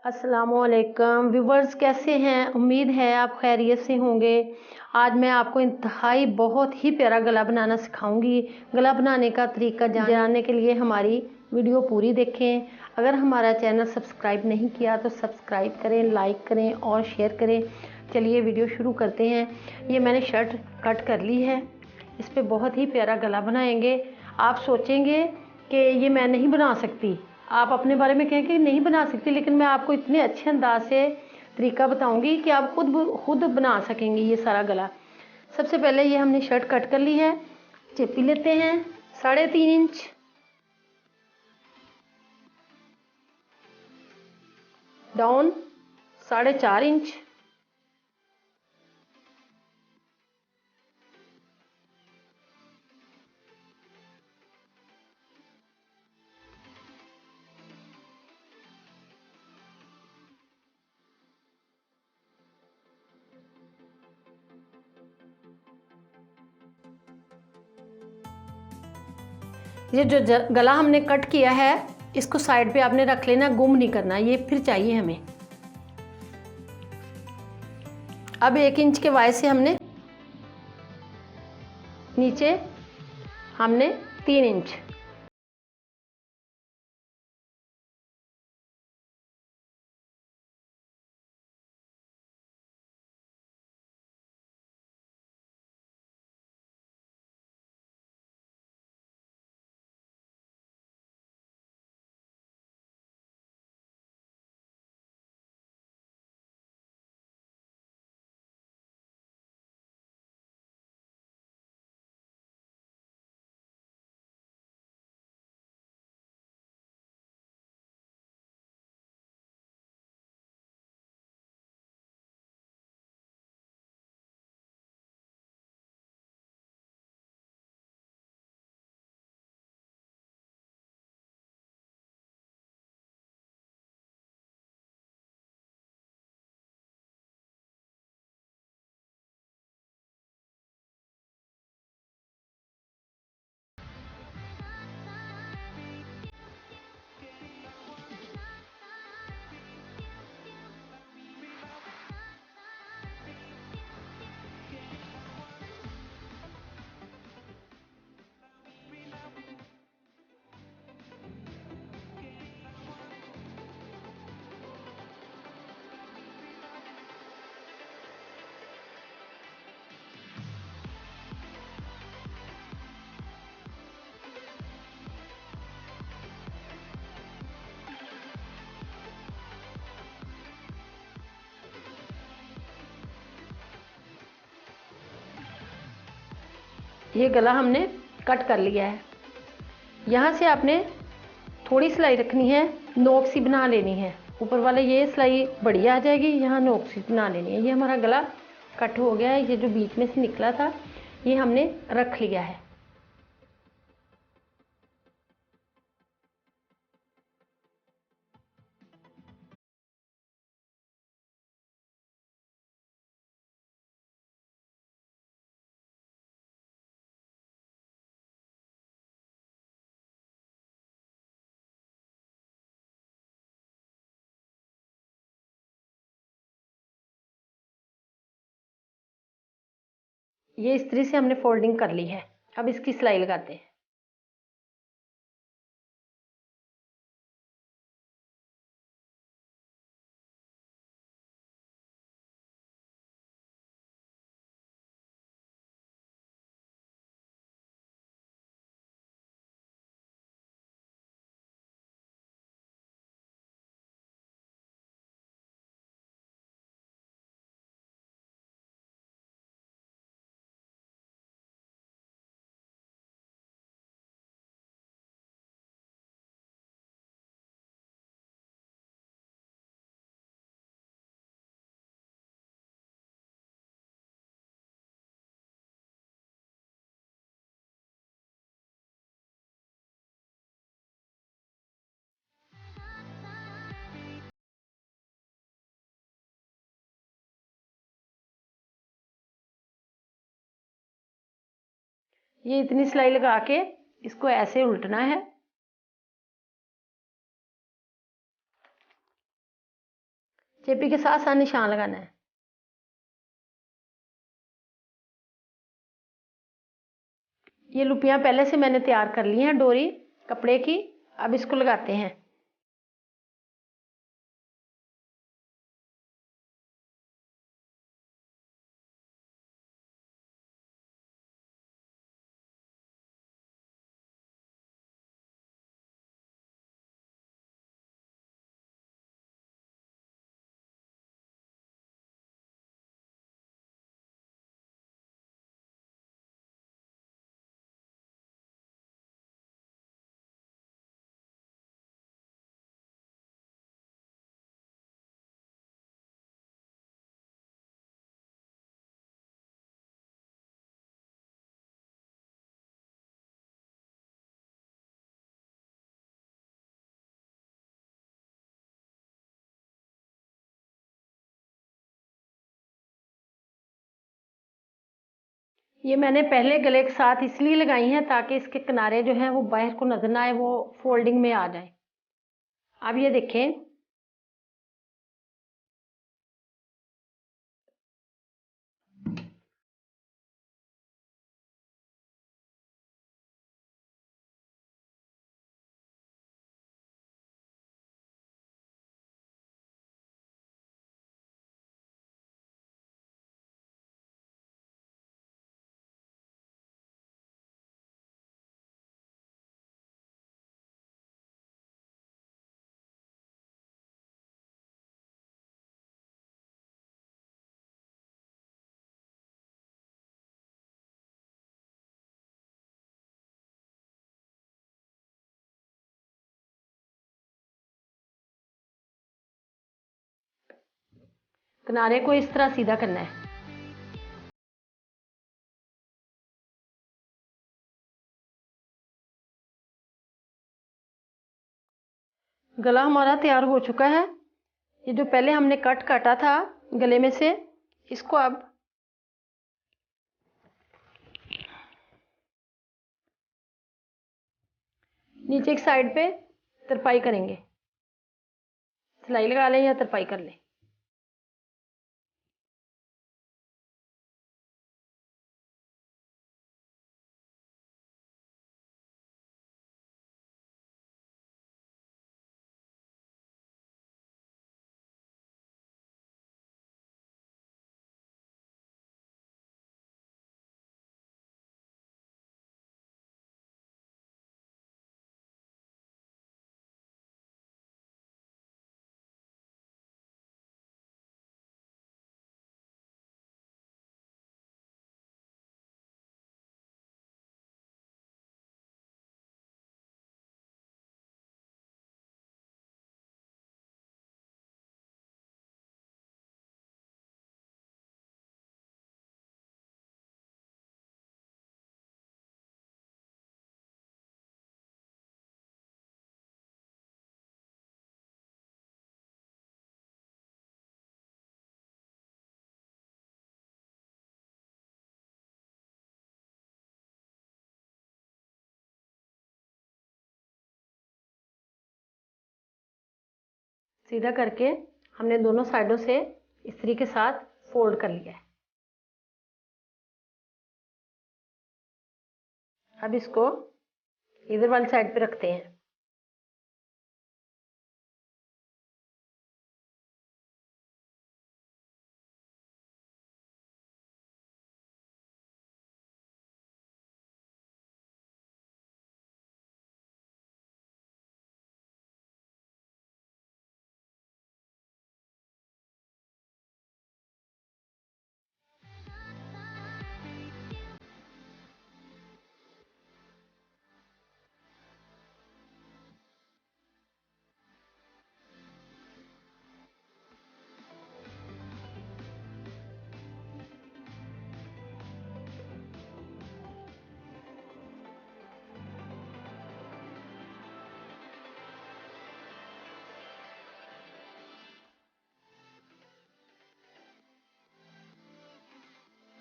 अस्सलामुअलैकुम व्यूवर्स, कैसे हैं? उम्मीद है आप खैरियत से होंगे। आज मैं आपको इंतहाई बहुत ही प्यारा गला बनाना सिखाऊंगी। गला बनाने का तरीका जानने के लिए हमारी वीडियो पूरी देखें। अगर हमारा चैनल सब्सक्राइब नहीं किया तो सब्सक्राइब करें, लाइक करें और शेयर करें। चलिए वीडियो शुरू करते हैं। ये मैंने शर्ट कट कर ली है। इस पर बहुत ही प्यारा गला बनाएंगे। आप सोचेंगे कि ये मैं नहीं बना सकती, आप अपने बारे में कहें कि नहीं बना सकती, लेकिन मैं आपको इतने अच्छे अंदाज से तरीका बताऊंगी कि आप खुद बना सकेंगे ये सारा गला। सबसे पहले ये हमने शर्ट कट कर ली है। चेपी लेते हैं 3.5 इंच, डाउन 4.5 इंच, ये जो गला हमने कट किया है इसको साइड पे आपने रख लेना, गुम नहीं करना, ये फिर चाहिए हमें। अब 1 इंच के वाई से हमने नीचे 3 इंच, ये गला हमने कट कर लिया है। यहाँ से आपने थोड़ी सिलाई रखनी है, नोक सी बना लेनी है। ऊपर वाले ये सिलाई बड़ी आ जाएगी, यहाँ नोक सी बना लेनी है। ये हमारा गला कट हो गया है। ये जो बीच में से निकला था ये हमने रख लिया है। ये इस तरह से हमने फोल्डिंग कर ली है। अब इसकी सिलाई लगाते हैं। ये इतनी सिलाई लगा के इसको ऐसे उल्टना है। चेपी के साथ साथ निशान लगाना है। ये लुपियाँ पहले से मैंने तैयार कर ली हैं डोरी कपड़े की। अब इसको लगाते हैं। ये मैंने पहले गले के साथ इसलिए लगाई हैं ताकि इसके किनारे जो हैं वो बाहर को नजर ना आए, वो फोल्डिंग में आ जाए। अब ये देखें, किनारे को इस तरह सीधा करना है। गला हमारा तैयार हो चुका है। ये जो पहले हमने कट काटा था गले में से, इसको अब नीचे की साइड पे तरपाई करेंगे। सिलाई लगा लें या तरपाई कर लें। सीधा करके हमने दोनों साइडों से इस्त्री के साथ फोल्ड कर लिया है। अब इसको इधर वाली साइड पे रखते हैं।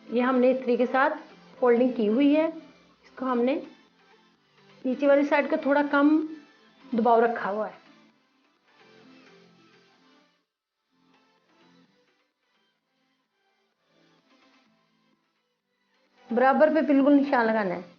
ये हमने इस्त्री के साथ फोल्डिंग की हुई है। इसको हमने नीचे वाली साइड का थोड़ा कम दबाव रखा हुआ है। बराबर पे बिल्कुल निशान लगाना है।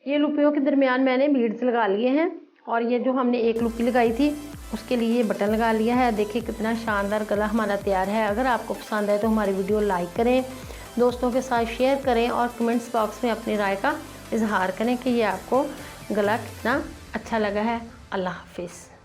ये लुपियों के दरमियान मैंने बीड्स लगा लिए हैं और ये जो हमने एक लुपी लगाई थी उसके लिए ये बटन लगा लिया है। देखिए कितना शानदार गला हमारा तैयार है। अगर आपको पसंद है तो हमारी वीडियो लाइक करें, दोस्तों के साथ शेयर करें और कमेंट्स बॉक्स में अपनी राय का इजहार करें कि ये आपको गला कितना अच्छा लगा है। अल्लाह हाफिज़।